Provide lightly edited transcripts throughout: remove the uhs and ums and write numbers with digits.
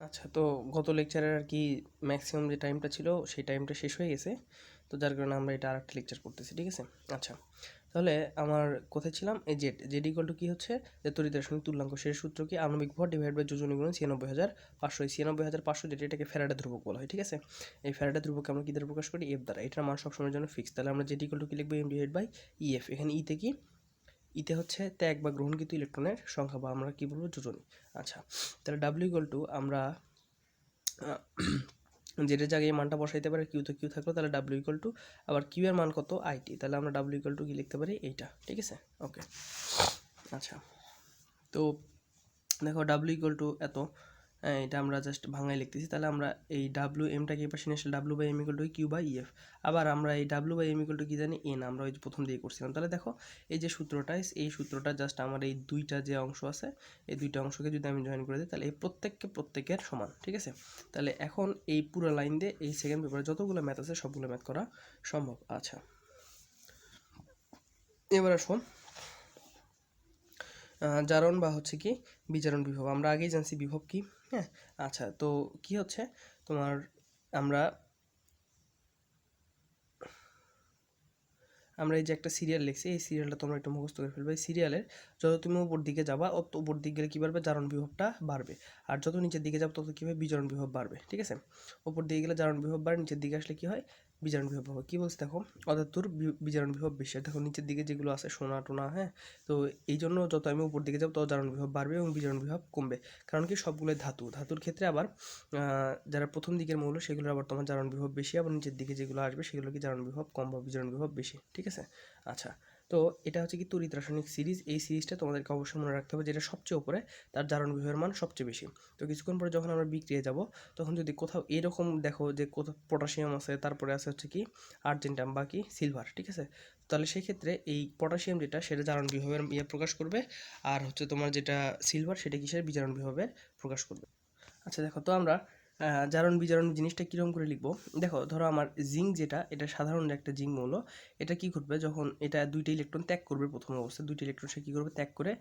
আচ্ছা, তো গত লেকচারের আর কি ম্যাক্সিমাম যে টাইমটা ছিল সেই টাইমটা শেষ হয়ে গেছে। তো যার কারণে আমরা এটা আরেকটা লেকচার করতেছি, ঠিক আছে? আচ্ছা, তাহলে আমার কোথায় ছিলাম? এই জেড জেড ইকুয়াল টু কী হচ্ছে, যে তড়িৎ রাসায়নিক তুল্যাঙ্ক শেষ সূত্র কি আণবিক ভর ডিভাইড বাই যোজনী গুণন ৯৬,৫০০। এই ৯৬,৫০০ যেটা, এটাকে ফ্যারাডে ধ্রুবক বলা হয়, ঠিক আছে? এই ফ্যারাডে ধ্রুবককে আমরা কী দ্বারা প্রকাশ করি? এফ দ্বারা। এটার মান সবসময়ের জন্য ফিক্স। তাহলে আমরা জেড ইকুয়াল টু কী লিখবো? M divide by EF. এখানে ইতে কি, ইতে হচ্ছে ত্যাগ বা গ্রহণকৃত ইলেকট্রনের সংখ্যা, বা আমরা কী বলবো, যোজনী। আচ্ছা, তাহলে ডাব্লিউ ইকুয়াল টু আমরা যেটার জায়গায় এই মানটা বসাইতে পারে, কিউ তো কিউ থাকলো, তাহলে ডাব্লিউ ইকুয়াল টু আবার কিউ এর মান কত, আইটি, তাহলে আমরা ডাব্লিউ ইকুয়াল টু কি লিখতে পারি, এইটা, ঠিক আছে? ওকে। আচ্ছা, তো দেখো ডাব্লিউ ইকুয়াল টু এত, এটা আমরা জাস্ট ভাঙাই লিখতেছি। তাহলে আমরা এই ডাব্লিউ এমটাকে এই পাশে নিয়ে আসলে W by M equal to Q by EF. আবার আমরা এই W by M equal to কী জানি, এন, আমরা ওই যে প্রথম দিয়ে করছিলাম। তাহলে দেখো এই যে সূত্রটা, এই সূত্রটা জাস্ট আমার এই দুইটা যে অংশ আছে, এই দুইটা অংশকে যদি আমি জয়েন করে দিই, তাহলে এই প্রত্যেকের সমান, ঠিক আছে? তাহলে এখন এই পুরো লাইন দিয়ে এই সেকেন্ড পেপারে যতগুলো ম্যাথ আছে সবগুলো ম্যাথ করা সম্ভব। আচ্ছা, এবার আসুন জারণ বা হচ্ছে কি বিজারণ বিভব। আমরা আগেই জানছি বিভব কি, হ্যাঁ? আচ্ছা, তো কি হচ্ছে তোমার, আমরা আমরা এই যে একটা সিরিয়াল লিখছি, এই সিরিয়ালটা তোমরা একটু মুখস্থ করে ফেলবে। এই সিরিয়ালের যত তুমি উপর দিকে যাবা, অত উপর দিকে গেলে কী বাড়বে, জারণ বিভবটা বাড়বে। আর যত নিচের দিকে যাবো তত কী হবে, বিজারণ বিভব বাড়বে, ঠিক আছে? উপর দিকে গেলে জারণ বিভব বাড়ে, নিচের দিকে আসলে কী হয়, বিজারণ বিভব হবে। কী বলছে দেখো, অধাতুর বিজারণ বিভব বেশি। দেখো নিচের দিকে যেগুলো আছে সোনা টোনা, হ্যাঁ? তো এই জন্য যত আমি উপর দিকে যাবো তত জারণ বিভব বাড়বে এবং বিজারণ বিভব কমবে। কারণ কি, সবগুলোই ধাতু। ধাতুর ক্ষেত্রে আবার যারা প্রথম দিকের মৌল সেগুলোর আবার তোমার জারণ বিভব বেশি, আবার নিচের দিকে যেগুলো আসবে সেগুলো কি জারণ বিভব কম বা বিজারণ বিভব বেশি, ঠিক আছে? আচ্ছা, তো এটা হচ্ছে কি তড়িৎ রাসায়নিক সিরিজ। এই সিরিজটা তোমাদেরকে অবশ্যই মনে রাখতে হবে, যেটা সবচেয়ে উপরে তার জারণ বিভবের মান সবচেয়ে বেশি। তো কিছুক্ষণ পরে যখন আমরা বিক্রিয়া যাব, তখন যদি কোথাও এরকম দেখো যে কোথাও পটাশিয়াম আছে, তারপরে আছে হচ্ছে কি আর্জেন্টাম বা কি সিলভার, ঠিক আছে? তাহলে সেই ক্ষেত্রে এই পটাশিয়াম যেটা, সেটা জারণ বিভবের প্রকাশ করবে, আর হচ্ছে তোমার যেটা সিলভার, সেটা কিসের বিজারণ বিভবের প্রকাশ করবে। আচ্ছা, দেখো তো আমরা জারণ বিজারণ জিনিসটা কীরকম করে লিখবো। দেখো, ধরো আমার জিঙ্ক যেটা, এটা সাধারণ একটা জিঙ্ক মৌল। এটা কি করবে, যখন এটা দুইটা ইলেকট্রন ত্যাগ করবে, প্রথম অবস্থায় দুইটা ইলেকট্রন সে কী করবে, ত্যাগ করে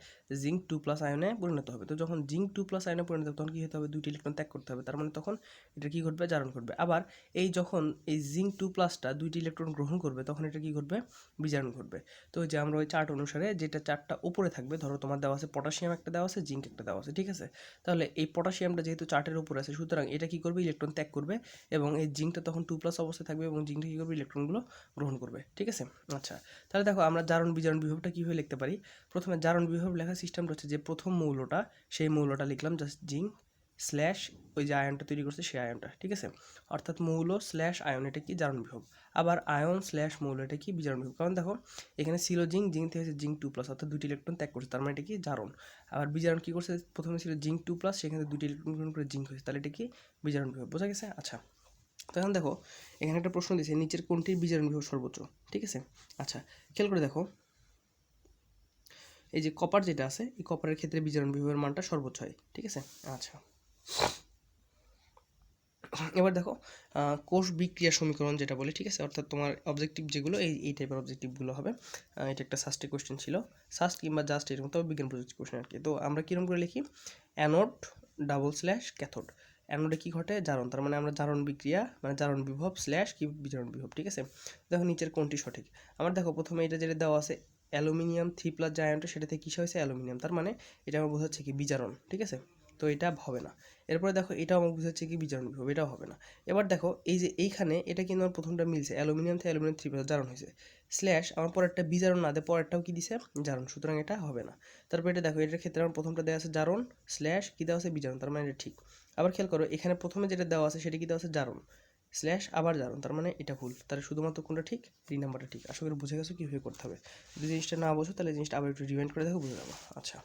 জিঙ্ক 2+ আয়নে পরিণত হবে। তো যখন জিঙ্ক 2+ আয়নে পরিণত হবে, তখন কী হতে হবে, দুইটা ইলেকট্রন ত্যাগ করতে হবে। তার মানে তখন এটা কী ঘটবে, জারণ ঘটবে। আবার এই যখন এই জিঙ্ক 2+টা দুইটি ইলেকট্রন গ্রহণ করবে, তখন এটা কী ঘটবে, বিজারণ ঘটবে। তো ওই যে আমরা ওই চার্ট অনুসারে যেটা চারটা উপরে থাকবে, ধরো তোমার দেওয়া আছে পটাশিয়াম একটা দেওয়া আছে, জিঙ্ক একটা দেওয়া আছে, ঠিক আছে? তাহলে এই পটাশিয়ামটা যেহেতু চার্টের উপরে আছে, সুতরাং এটা কী করবে, ইলেকট্রন ত্যাগ করবে, এবং এই জিঙ্কটা তখন 2+ অবস্থায় থাকবে, এবং জিঙ্কটা কী করবে, ইলেকট্রনগুলো গ্রহণ করবে, ঠিক আছে? আচ্ছা, তাহলে দেখো আমরা জারণ বিজারণ বিভবটা কীভাবে লিখতে পারি। প্রথমে জারণ বিভব লেখার সিস্টেমটা হচ্ছে যে প্রথম মৌলটা, সেই মৌলটা লিখলাম জাস্ট জিঙ্ক স্ল্যাশ ওই যে আয়নটা তৈরি করছে সেই আয়নটা, ঠিক আছে? অর্থাৎ মৌল স্ল্যাশ আয়ন, এটা কি জারণ বিভব। আবার আয়ন স্ল্যাশ মৌল, এটা কি বিজারণ বিভব। কারণ দেখো এখানে ছিল জিঙ্ক, জিঙ্ক থেকে হচ্ছে জিঙ্ক 2+, অর্থাৎ দুটি ইলেকট্রন ত্যাগ করছে, তার মানে এটা কি জারণ। আবার বিজারণ কী করছে, প্রথমে ছিল জিঙ্ক 2+, সেখানে দুটি ইলেকট্রন গ্রহণ করে জিঙ্ক হয়েছে, তাহলে এটা কি বিজারণ বিভব। বোঝা গেছে? আচ্ছা, তো এখন দেখো এখানে একটা প্রশ্ন দিয়েছে, নিচের কোনটির বিজারণ বিভব সর্বোচ্চ, ঠিক আছে? আচ্ছা, খেয়াল করে দেখো, এই যে কপার যেটা আছে, এই কপারের ক্ষেত্রে বিজারণ বিভবের মানটা সর্বোচ্চ হয়, ঠিক আছে? আচ্ছা, এবার দেখো কোষ বিক্রিয়া সমীকরণ যেটা বলে, ঠিক আছে? অর্থাৎ তোমার অবজেক্টিভ যেগুলো, এই টাইপের অবজেক্টিভগুলো হবে। এটা একটা সাস্টে কোশ্চেন ছিল, সাস্ট কিংবা জাস্ট এরকম, তবে বিজ্ঞান প্রযুক্তি কোশ্চেন আর কি। তো আমরা কীরকম করে লিখি, অ্যানোড ডাবল স্ল্যাশ ক্যাথোড। অ্যানোডে কী ঘটে, জারণ, তার মানে আমরা জারণ বিক্রিয়া মানে জারণ বিভব স্ল্যাশ কি বিজারণ বিভব, ঠিক আছে? দেখো নিচের কোনটি সঠিক। আমার দেখো প্রথমে এটা যেটা দেওয়া আছে অ্যালুমিনিয়াম 3+ যে আয়নটা, সেটা থেকে কিসে হয়েছে, অ্যালুমিনিয়াম, তার মানে এটা আমার বোঝাচ্ছে কি বিজারণ, ঠিক আছে? তো এটা হবে না। এরপরে দেখো এটাও আমাকে বোঝাচ্ছে কি বিজারণ বিভব, এটাও হবে না। এবার দেখো এই যে এইখানে এটা কিন্তু আমার প্রথমটা মিলছে, অ্যালুমিনিয়াম থেকে অ্যালুমিনিয়াম 3+ জারণ হয়েছে, স্ল্যাশ আমার পরেরটা বিজারণ না দেয়, পরেরটাও কি দিছে, জারণ, সুতরাং এটা হবে না। তারপর এটা দেখো, এটার ক্ষেত্রে আমার প্রথমটা দেওয়া আছে জারণ, স্ল্যাশ কী দেওয়া আছে, বিজারণ, তার মানে এটা ঠিক। আবার খেয়াল করো এখানে প্রথমে যেটা দেওয়া আছে সেটা কি দেওয়া আছে, জারণ স্ল্যাশ আবার জারণ, তার মানে এটা ভুল। তাহলে শুধুমাত্র কোনটা ঠিক, 3 নাম্বারটা ঠিক। আশা করি বুঝে গেছো কীভাবে করতে হবে। যদি জিনিসটা না বোঝো তাহলে জিনিসটা আবার একটু রিভাইন্ড করে দেখো, বুঝে যাবো। আচ্ছা,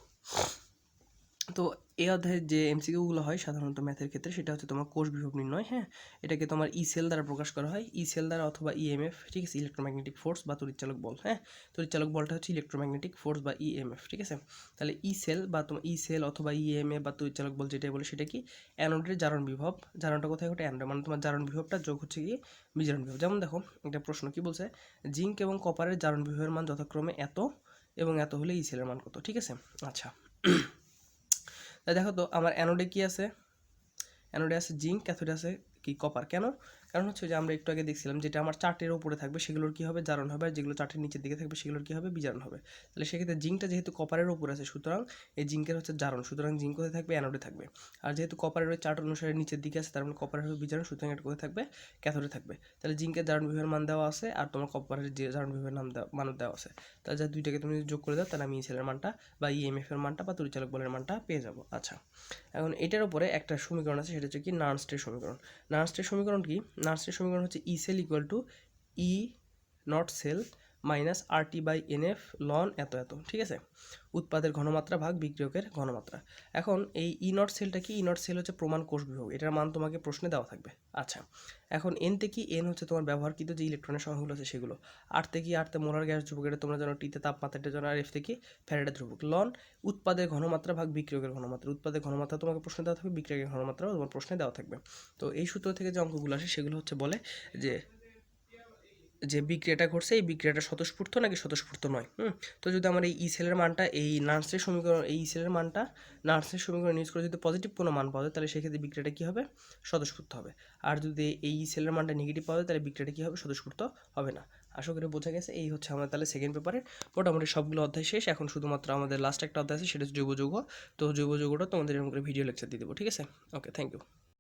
তো এই অধ্যায়ের যে এমসিকিউগুলো হয় সাধারণত ম্যাথের ক্ষেত্রে, সেটা হচ্ছে তোমার কোষ বিভব নির্ণয়, হ্যাঁ? এটাকে তোমার ই সেল দ্বারা প্রকাশ করা হয়, ই সেল দ্বারা অথবা ইএমএফ, ঠিক আছে? ইলেকট্রোম্যাগনেটিক ফোর্স বা তড়িৎচালক বল, হ্যাঁ? তড়িৎচালক বলটা হচ্ছে ইলেকট্রোম্যাগনেটিক ফোর্স বা ইএমএফ, ঠিক আছে? তাহলে ই সেল বা তোমার ই সেল অথবা ইএমএফ বা তড়িৎচালক বল যেটাই বলে, সেটা কি অ্যানোডের জারণ বিভব। জারণটা কোথায় ঘটে, অ্যানোডে, মানে তোমার জারণ বিভবটা যোগ হচ্ছে কি বিজারণ বিভব। যেমন দেখো একটা প্রশ্ন কি বলছে, জিঙ্ক এবং কপারের জারণ বিভবের মান যথাক্রমে এত এবং এত হলে ই সেলের মান কত, ঠিক আছে? আচ্ছা, তাই দেখো তো আমার অ্যানোডে কি আছে, অ্যানোডে আছে জিঙ্ক, ক্যাথোডে আছে কি কপার। কেন? কারণ হচ্ছে যে আমরা একটু আগে দেখছিলাম যেটা আমার চার্টের উপরে থাকবে সেগুলোর কী হবে, জারণ হবে, আর যেগুলো চার্টের নিচের দিকে থাকবে সেগুলোর কী হবে, বিজারণ হবে। তাহলে সেক্ষেত্রে জিঙ্কটা যেহেতু কপারের উপরে আছে, সুতরাং এই জিঙ্কের হচ্ছে জারণ, সুতরাং জিঙ্ক কোথায় থাকবে, অ্যানোডে থাকবে। আর যেহেতু কপারের ওই চার্ট অনুসারে নিচের দিকে আছে, তার মানে কপারের হবে বিজারণ, সুতরাং এটা কোথায় থাকবে, ক্যাথোডে থাকবে। তাহলে জিঙ্কের জারণ বিভবের মান দেওয়া আছে আর তোমার কপারের যে জারণ বিভবের মান দেওয়া আছে। তাহলে যা দুইটাকে তুমি যোগ করে দাও, তাহলে আমি সেলের মানটা বা ইএমএফ এর মানটা বা তড়িৎচালক বলের মানটা পেয়ে যাবো। আচ্ছা, এখন এটার উপরে একটা সমীকরণ আছে, সেটা হচ্ছে কি নার্নস্টের সমীকরণ। নার্নস্টের সমীকরণ কি? নার্নস্টের সমীকরণ হচ্ছে E cell equal to E naught cell minus RT by NF লন এত এত, ঠিক আছে? উৎপাদের ঘনমাত্রা ভাগ বিক্রিয়কের ঘনমাত্রা। এখন এই ই নট সেলটা কি? ই নট সেল হচ্ছে প্রমাণ কোষ বিভব, এটার মান তোমাকে প্রশ্নে দেওয়া থাকবে। আচ্ছা, এখন এন থেকে এন হচ্ছে তোমার ব্যবহারকৃত যে ইলেকট্রনের সংখ্যাগুলো আছে সেগুলো। আর থেকে আরতে মোলার গ্যাস ধ্রুবক, এটা তোমরা জানো টিতে তাপমাত্রা, এটা জানো, আর এফ থেকে ফ্যারাডে ধ্রুবক। লন উৎপাদের ঘনমাত্রা ভাগ বিক্রিয়কের ঘনমাত্রা। উৎপাদের ঘনমাত্রা তোমাকে প্রশ্নে দেওয়া থাকবে, বিক্রিয়কের ঘনমাত্রাও তোমার প্রশ্নে দেওয়া থাকবে। তো এই সূত্র থেকে যে অঙ্কগুলো আসে সেগুলো হচ্ছে বলে যে বিক্রিয়াটা ঘটছে এই বিক্রিয়াটা স্বতঃস্ফূর্ত নাকি স্বতঃস্ফূর্ত নয়। তো যদি আমার এই ই সেলের মানটা এই নার্সের সমীকরণ, এই ই সেলের মানটা নার্সের সমীকরণ ইউজ করে যদি পজিটিভ কোনো মান পাওয়া যায়, তাহলে সেক্ষেত্রে বিক্রিয়াটা কী হবে, স্বতঃস্ফূর্ত হবে। আর যদি এই ই সেলের মানটা নেগেটিভ পাওয়া যায়, তাহলে বিক্রিয়াটা কী হবে, স্বতঃস্ফূর্ত হবে না। আশা করি বোঝা গেছে। এই হচ্ছে আমাদের তাহলে সেকেন্ড পেপারের মোটামুটি সবগুলো অধ্যায় শেষ। এখন শুধুমাত্র আমাদের লাস্ট একটা অধ্যায় আছে, সেটা হচ্ছে জৈব যৌগ। তো জৈব যৌগটা তোমাদের এরকম করে ভিডিও লেকচার দিয়ে দেবো, ঠিক আছে? ওকে, থ্যাংক ইউ।